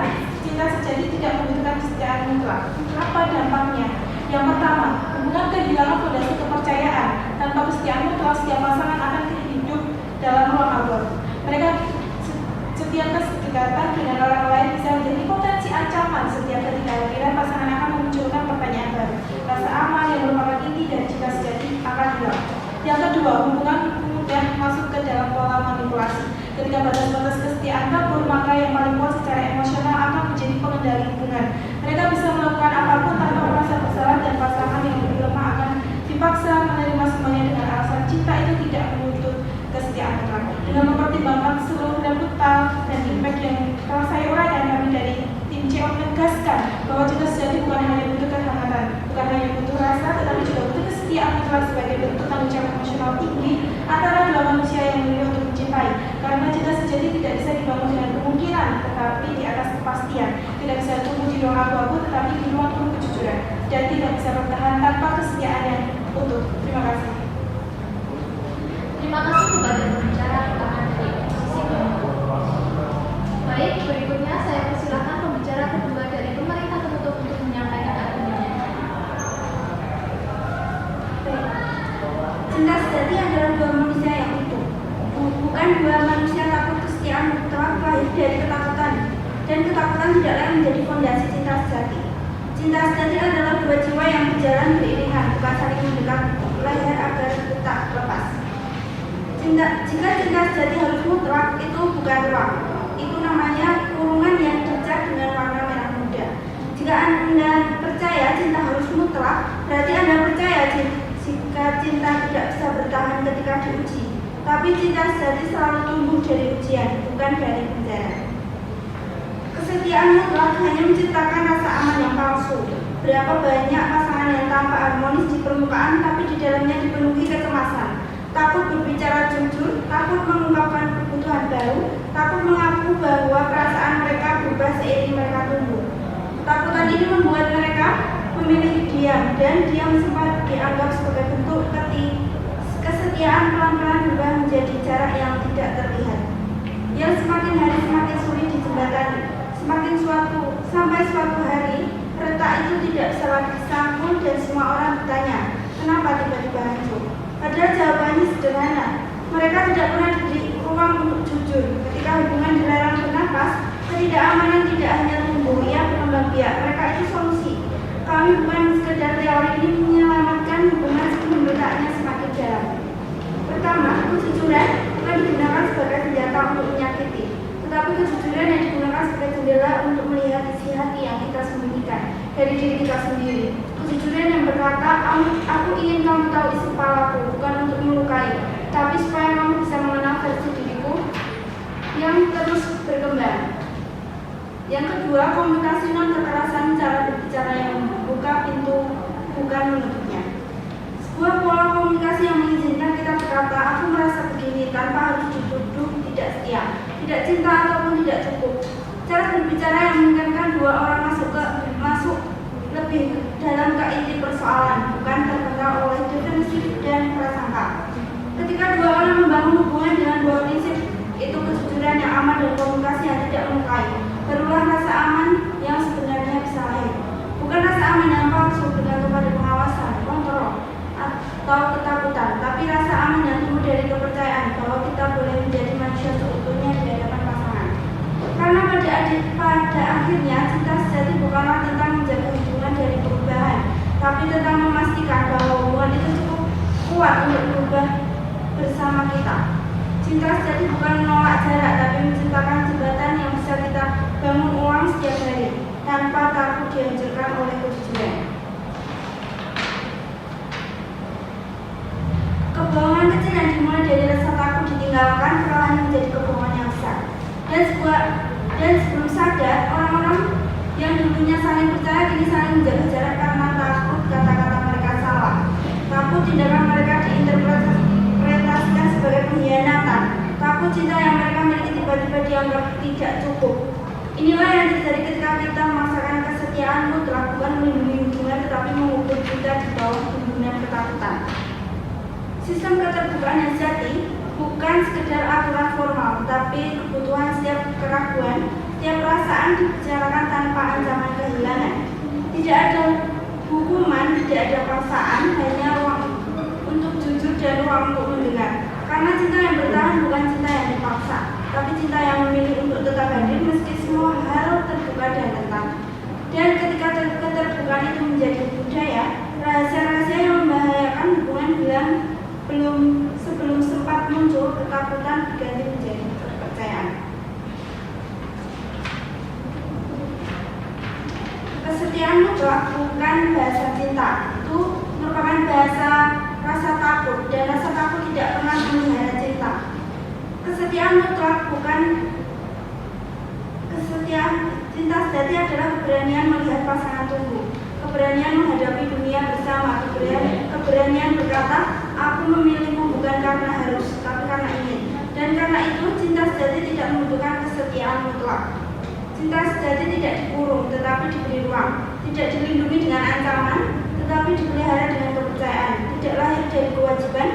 [SPEAKER 7] cinta cinta sejati tidak membutuhkan kesetiaan mutlak. Apa dampaknya? Yang pertama, hubungan kehilangan fondasi kepercayaan. Tanpa kesetiaan mutlak, setiap pasangan akan hidup dalam ruang abu. Mereka setiap kedekatan dengan orang lain bisa menjadi potensi ancaman setiap ketika akhirnya pasangan akan memunculkan pertanyaan baru. Rasa aman yang merupakan inti dari cinta sejati akan hilang. Yang kedua, hubungan mudah masuk ke dalam pola manipulasi. Ketika batas-batas kesetiaan kabur, maka yang paling kuat secara emosional akan menjadi pengendali hubungan. Mereka bisa melakukan apapun tanpa merasa bersalah dan pasangan yang lebih lemah akan dipaksa menerima semuanya dengan alasan cinta itu tidak menuntut kesetiaan mutlak. Dengan mempertimbangkan seluruh brutal dan impact yang telah saya uraikan, kami dari tim CO menegaskan bahwa cinta sejati bukan hanya butuh kehangatan, bukan hanya butuh rasa, tetapi juga butuh kesetiaan mutlak sebagai bentuk tanggung jawab emosional tinggi antara dua manusia yang memilih untuk mencintai. Karena cinta sejati tidak bisa dibangun dengan kemungkinan, tetapi di atas kepastian. Tidak bisa tumbuh di ruang abu-abu, tetapi di ruang penuh kejujuran. Dan tidak bisa bertahan tanpa kesetiaan yang utuh. Terima kasih.
[SPEAKER 1] Terima kasih kepada pembicara utama dari posisi penutup. Baik, berikutnya saya persilakan pembicara kedua dari pemerintah penutup untuk menyampaikan argumennya.
[SPEAKER 5] Cinta sejati adalah dua manusia yang utuh, bukan dua manusia takut. Kesetiaan mutlak lahir dari ketakutan, dan ketakutan tidaklah menjadi fondasi cinta sejati. Cinta sejati adalah dua jiwa yang berjalan beriringan, bukan saling mendekat leher agar tak lepas. Jika cinta sejati harus mutlak, itu bukan ruang. Itu namanya kurungan yang dicat dengan warna merah muda. Jika Anda percaya cinta harus mutlak, berarti Anda percaya jika cinta tidak bisa bertahan ketika diuji. Tapi cinta sejati selalu tumbuh dari ujian, bukan dari penjara. Kesetiaan mutlak hanya menciptakan rasa aman yang palsu. Berapa banyak pasangan yang tampak harmonis di permukaan, tapi di dalamnya dipenuhi kecemasan. Takut berbicara jujur, takut mengungkapkan kebutuhan baru, takut mengaku bahwa perasaan mereka berubah seiring mereka tumbuh. Ketakutan ini membuat mereka memilih diam, dan diam sempat dianggap sebagai bentuk kesetiaan pelan-pelan berubah menjadi jarak yang tidak terlihat, yang semakin hari semakin sulit dijembatani. Sampai suatu hari, retak itu tidak bisa lagi disangkul dan semua orang bertanya, kenapa tiba-tiba hancur? Padahal jawabannya sederhana. Mereka tidak pernah diberi ruang untuk jujur. Ketika hubungan dilarang bernafas, ketidakamanan tidak hanya tumbuh, ia berkembang biak. Mereka itu solusi. Kami bukan sekedar teori ini menyelamatkan hubungan sebelum retaknya semakin dalam. Pertama, kejujuran bukan digunakan sebagai senjata untuk menyakiti, tetapi kejujuran yang digunakan sebagai jendela untuk melihat isi hati yang kita sembunyikan dari diri kita sendiri. Kejujuran yang berkata, aku ingin kamu tahu isi kepalaku, bukan untuk melukai, tapi supaya kamu bisa mengenal versi diriku yang terus berkembang. Yang kedua, komunikasi non kekerasan, cara berbicara yang membuka pintu, bukan menutupnya. Sebuah pola komunikasi yang mengizinkan kita berkata, aku merasa begini, tanpa harus dituduh tidak setia, tidak cinta ataupun tidak cukup. Cara berbicara yang memungkinkan dua orang masuk lebih dalam ke inti persoalan, bukan terpengaruh oleh definisi dan prasangka. Ketika dua orang membangun hubungan dengan dua prinsip, itu kejujuran yang aman dan komunikasi yang tidak melukai, barulah rasa aman yang sebenarnya bisa lahir. Bukan rasa aman yang palsu bergantung pada pengawasan, kontrol, atau ketakutan, tapi rasa aman yang tumbuh dari kepercayaan bahwa kita boleh menjadi manusia seutuhnya di hadapan pasangan. Karena pada akhirnya cinta sejati bukanlah tentang menjaga hubungan dari perubahan, tapi tentang memastikan bahwa hubungan itu cukup kuat untuk berubah bersama kita. Cinta sejati bukan menolak jarak, tapi menciptakan jembatan yang bisa kita bangun ulang setiap hari tanpa takut dihancurkan oleh kejujuran. Kebohongan kecil yang dimulai dari rasa takut ditinggalkan perlahan menjadi kebohongan yang besar. Dan sebelum sadar, orang-orang yang dulunya saling percaya kini saling menjaga jarak karena takut kata-kata mereka salah. Takut tindakan mereka diinterpretasikan sebagai pengkhianatan. Takut cinta yang mereka miliki tiba-tiba dianggap tidak cukup. Inilah yang terjadi ketika kita memaksakan kesetiaan mutlak, bukan melindungi hubungan tetapi mengubur kita di bawah timbunan ketakutan. Sistem keterbukaan yang sejati bukan sekedar aturan formal, tapi kebutuhan setiap keraguan, setiap Setiap perasaan dibicarakan tanpa ancaman kehilangan. Tidak ada hukuman, tidak ada paksaan, hanya ruang untuk jujur dan ruang untuk mendengar. Karena cinta yang bertahan bukan cinta yang dipaksa, tapi cinta yang memilih untuk tetap hadir meski semua hal terbuka dan tetap. Dan ketika keterbukaan itu menjadi budaya, rahasia-rahasia yang membahayakan hubungan sebelum sempat muncul ketakutan berganti menjadi kepercayaan. Kesetiaan mutlak bukan bahasa cinta, itu merupakan bahasa rasa takut, dan rasa takut tidak pernah memelihara cinta. Kesetiaan mutlak bukan kesetiaan cinta sejati adalah keberanian melihat pasangan tunggu, keberanian menghadapi dunia bersama, keberanian berkata, aku memilihmu bukan karena harus, tapi karena ingin. Dan karena itu, cinta sejati tidak membutuhkan kesetiaan mutlak. Cinta sejati tidak dikurung, tetapi diberi ruang. Tidak dilindungi dengan ancaman, tetapi dipelihara dengan kepercayaan. Tidak lahir dari kewajiban,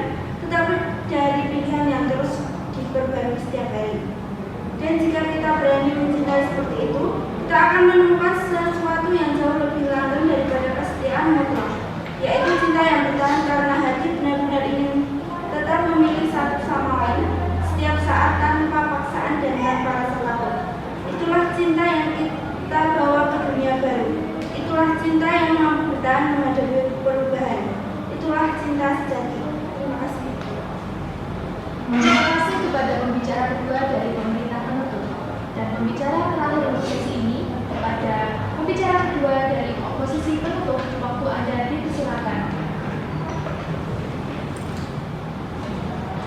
[SPEAKER 5] tetapi dari pilihan yang terus diperbarui setiap hari. Dan jika kita berani mencintai seperti itu, kita akan menemukan sesuatu yang jauh lebih langgeng daripada kesetiaan mutlak, yaitu cinta yang bertahan karena hati benar-benar ingin tetap memilih satu sama lain setiap saat tanpa paksaan dan tanpa rasa takut. Itulah cinta yang kita bawa ke dunia baru. Itulah cinta yang mampu bertahan menghadapi perubahan. Itulah cinta sejati. Terima kasih.
[SPEAKER 1] Terima kasih kepada pembicara kedua dari pemerintah penutup dan pembicara terakhir untuk sesi ini kepada pembicara kedua dari oposisi penutup. Waktu Anda dipersilakan.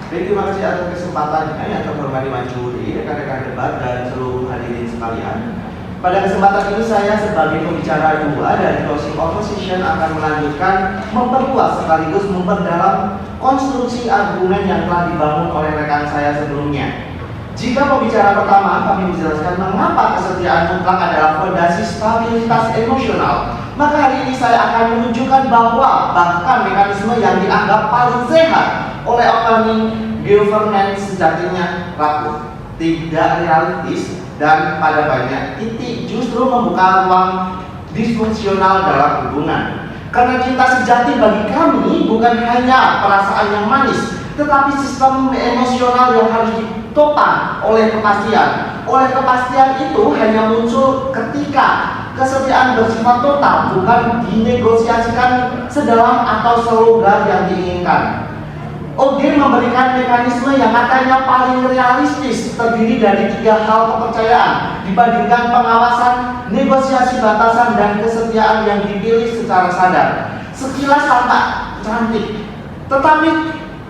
[SPEAKER 4] Baik, terima kasih atas kesempatannya yang terhormat Dewan Juri, rekan-rekan debat dan seluruh hadirin sekalian. Pada kesempatan ini saya sebagai pembicara dua dari closing opposition akan melanjutkan, memperluas sekaligus memperdalam konstruksi argumen yang telah dibangun oleh rekan saya sebelumnya. Jika pembicara pertama kami menjelaskan mengapa kesetiaan mutlak adalah fondasi stabilitas emosional, maka hari ini saya akan menunjukkan bahwa bahkan mekanisme yang dianggap paling sehat oleh organik governance sejatinya rapuh, tidak realistis, dan pada banyak titik justru membuka ruang disfungsional dalam hubungan. Karena cinta sejati bagi kami bukan hanya perasaan yang manis, tetapi sistem emosional yang harus ditopang oleh kepastian. Oleh kepastian itu hanya muncul ketika kesetiaan bersifat total, bukan dinegosiasikan sedalam atau selogar yang diinginkan. OG memberikan mekanisme yang katanya paling realistis, terdiri dari 3 hal kepercayaan dibandingkan pengawasan, negosiasi batasan, dan kesetiaan yang dipilih secara sadar. Sekilas tampak cantik, tetapi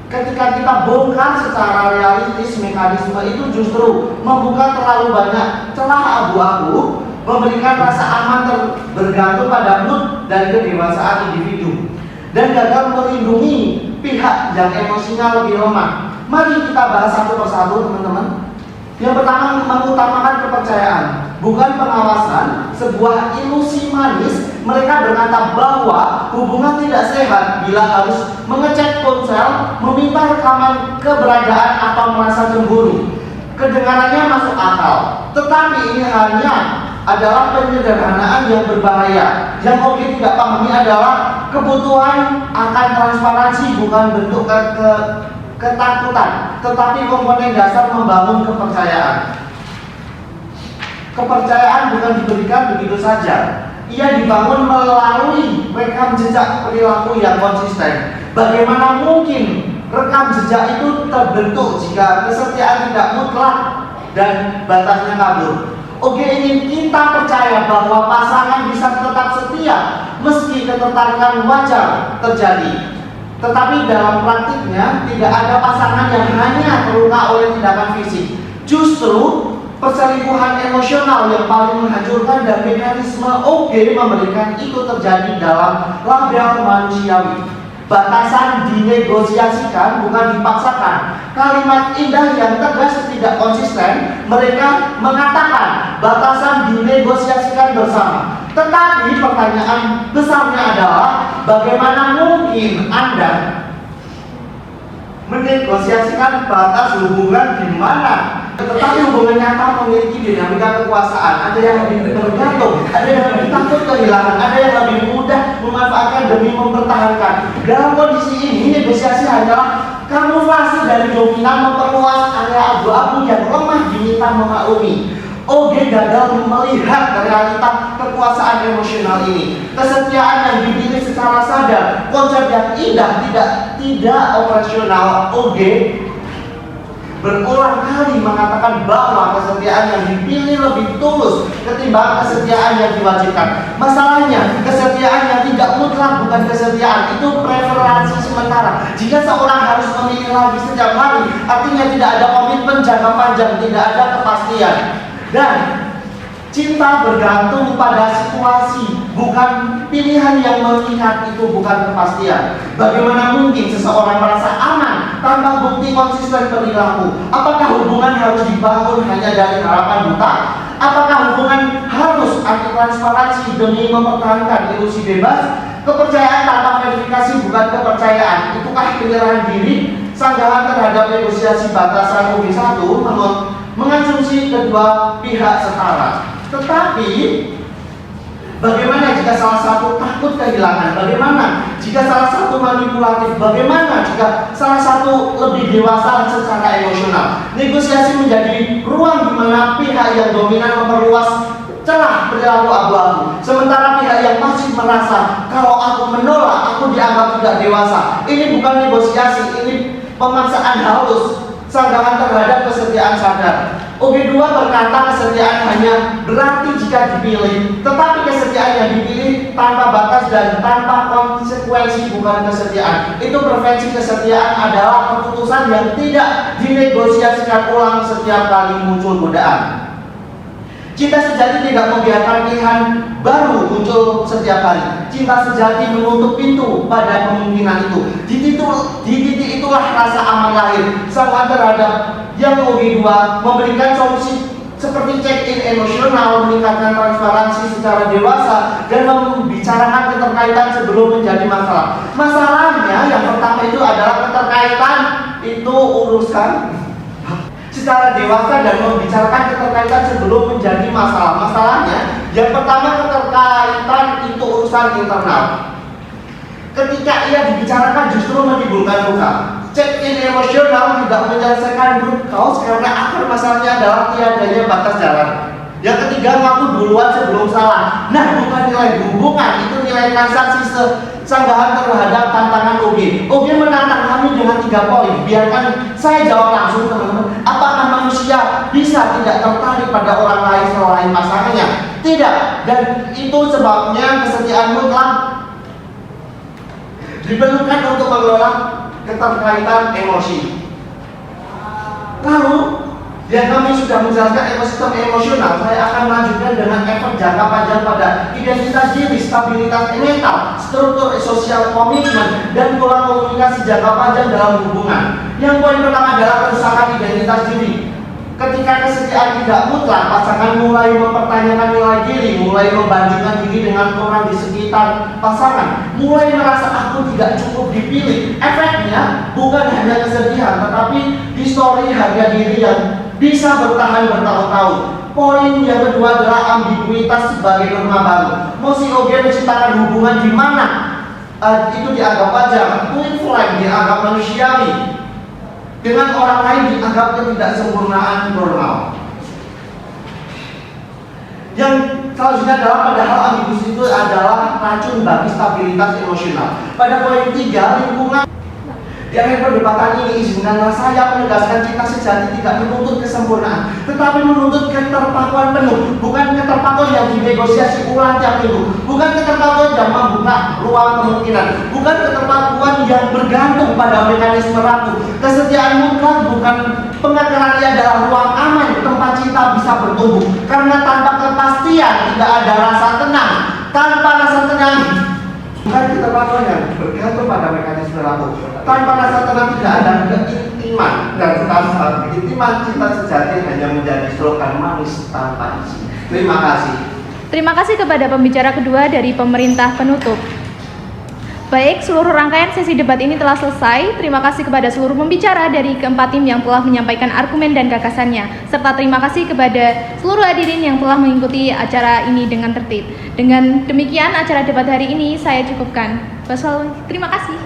[SPEAKER 4] ketika kita bongkar secara realistis, mekanisme itu justru membuka terlalu banyak celah abu-abu, memberikan rasa aman bergantung pada mood dan kedewasaan individu, dan gagal melindungi pihak yang emosinya lebih lemah. Mari kita bahas satu persatu, teman-teman. Yang pertama, mengutamakan kepercayaan, bukan pengawasan. Sebuah ilusi manis. Mereka berkata bahwa hubungan tidak sehat bila harus mengecek ponsel, meminta rekaman keberadaan, atau merasa cemburu. Kedengarannya masuk akal, tetapi ini hanya adalah penyederhanaan yang berbahaya. Yang Ogi tidak pahami adalah kebutuhan akan transparansi bukan bentuk ketakutan, tetapi komponen dasar membangun kepercayaan. Kepercayaan bukan diberikan begitu saja. Ia dibangun melalui rekam jejak perilaku yang konsisten. Bagaimana mungkin rekam jejak itu terbentuk jika kesetiaan tidak mutlak dan batasnya kabur? Oke, ingin kita percaya bahwa pasangan bisa tetap setia meski ketertarikan wajar terjadi. Tetapi dalam praktiknya tidak ada pasangan yang hanya terluka oleh tindakan fisik. Justru perselingkuhan emosional yang paling menghancurkan, dan mekanisme OG memberikan itu terjadi dalam label manusiawi. Batasan dinegosiasikan, bukan dipaksakan. Kalimat indah yang tegas tidak konsisten. Mereka mengatakan batasan dinegosiasikan bersama. Tetapi pertanyaan besarnya adalah bagaimana mungkin Anda menegosiasikan batas hubungan di mana Tetapi hubungan nyata memiliki dinamika kekuasaan. Ada yang lebih bergantung, ada yang lebih takut kehilangan, ada yang lebih mudah memanfaatkan demi mempertahankan. Dalam kondisi ini, negosiasi hanyalah kamuflase dari dominan memperluas area abu-abu yang lemah diminta memaklumi. OG gagal melihat realita kekuasaan emosional ini. Kesetiaan yang dipilih secara sadar, konsep yang indah tidak operasional. OG berulang kali mengatakan bahwa kesetiaan yang dipilih lebih tulus ketimbang kesetiaan yang diwajibkan. Masalahnya, kesetiaan yang tidak mutlak bukan kesetiaan, itu preferensi sementara. Jika seorang harus memilih lagi setiap hari, artinya tidak ada komitmen jangka panjang, tidak ada kepastian. Dan cinta bergantung pada situasi, bukan pilihan yang mengikat, itu bukan kepastian. Bagaimana mungkin seseorang merasa aman tanpa bukti konsisten perilaku? Apakah hubungan harus dibangun hanya dari harapan buta? Apakah hubungan harus anti transparansi demi mempertahankan ilusi bebas? Kepercayaan tanpa verifikasi bukan kepercayaan. Itukah penyerahan diri? Sanggahan terhadap negosiasi batasan UB1 mengasumsi kedua pihak setara. Tetapi bagaimana jika salah satu takut kehilangan? Bagaimana jika salah satu manipulatif? Bagaimana jika salah satu lebih dewasa secara emosional? Negosiasi menjadi ruang di mana pihak yang dominan memperluas celah perilaku abu-abu, sementara pihak yang masih merasa kalau aku menolak, aku dianggap tidak dewasa. Ini bukan negosiasi, ini pemaksaan halus. Sanggahan terhadap kesetiaan sadar. OG2 berkata kesetiaan hanya berarti jika dipilih, tetapi kesetiaan yang dipilih tanpa batas dan tanpa konsekuensi bukan kesetiaan. Itu preferensi. Kesetiaan adalah keputusan yang tidak dinegosiasikan ulang setiap kali muncul godaan. Cinta sejati tidak membiarkan pilihan baru muncul setiap hari. Cinta sejati menutup pintu pada kemungkinan itu. Di titik itulah rasa aman lahir. Sanggahan terhadap yang OG2 memberikan solusi seperti check-in emosional, meningkatkan transparansi secara dewasa, dan membicarakan keterkaitan sebelum menjadi masalah. Masalahnya yang pertama itu adalah keterkaitan itu urusan secara dewasa dan membicarakan keterkaitan sebelum menjadi masalah. Masalahnya yang pertama, keterkaitan itu urusan internal. Ketika ia dibicarakan justru menimbulkan luka. Check-in emosional tidak menyelesaikan root cause karena akar masalahnya adalah tiadanya batas jalan. Yang ketiga, ngaku duluan sebelum salah. Nah, bukan nilai hubungan, itu nilai transaksi. Sanggahan terhadap tantangan OG. OG menantang kami dengan 3 poin. Biarkan saya jawab langsung, teman-teman. Apakah manusia bisa tidak tertarik pada orang lain selain pasangannya? Tidak. Dan itu sebabnya kesetiaan mutlak diperlukan untuk mengelola keterkaitan emosi. Lalu, yang kami sudah menjelaskan ekosistem emosional, saya akan melanjutkan dengan efek jangka panjang pada identitas diri, stabilitas mental, struktur sosial komitmen, dan pola komunikasi jangka panjang dalam hubungan. Yang poin pertama adalah kerusakan identitas diri. Ketika kesetiaan tidak mutlak, pasangan mulai mempertanyakan nilai diri, mulai membandingkan diri dengan orang di sekitar pasangan, mulai merasa aku tidak cukup dipilih. Efeknya bukan hanya kesedihan, tetapi histori harga diri yang bisa bertahan bertahun-tahun. Poin yang kedua adalah ambiguitas sebagai norma baru. Mosi OG menciptakan hubungan di mana itu dianggap wajar, twin flame dianggap manusiawi, dengan orang lain dianggap ketidaksempurnaan normal. Yang selanjutnya adalah padahal ambiguitas itu adalah racun bagi stabilitas emosional. Pada poin 3, lingkungan. Di akhir perdebatan ini, izinkanlah saya menegaskan cinta sejati tidak menuntut kesempurnaan, tetapi menuntut keterpakuan penuh. Bukan keterpakuan yang dinegosiasi ulang tiap minggu, bukan keterpakuan yang membuka ruang kemungkinan, bukan keterpakuan yang bergantung pada mekanisme rapuh. Kesetiaan mutlak bukan pengakaran, adalah ruang aman tempat cinta bisa bertumbuh. Karena tanpa kepastian tidak ada rasa tenang. Tanpa rasa tenang bukan keterpakuan yang bergantung pada mekanisme rapuh. Tanpa rasa tenang tidak ada keintiman, dan tanpa keintiman cinta sejati hanya menjadi slogan manis tanpa isi. Terima kasih.
[SPEAKER 1] Terima kasih kepada pembicara kedua dari pemerintah penutup. Baik, seluruh rangkaian sesi debat ini telah selesai. Terima kasih kepada seluruh pembicara dari keempat tim yang telah menyampaikan argumen dan gagasannya, serta terima kasih kepada seluruh hadirin yang telah mengikuti acara ini dengan tertib. Dengan demikian, acara debat hari ini saya cukupkan. Terima kasih.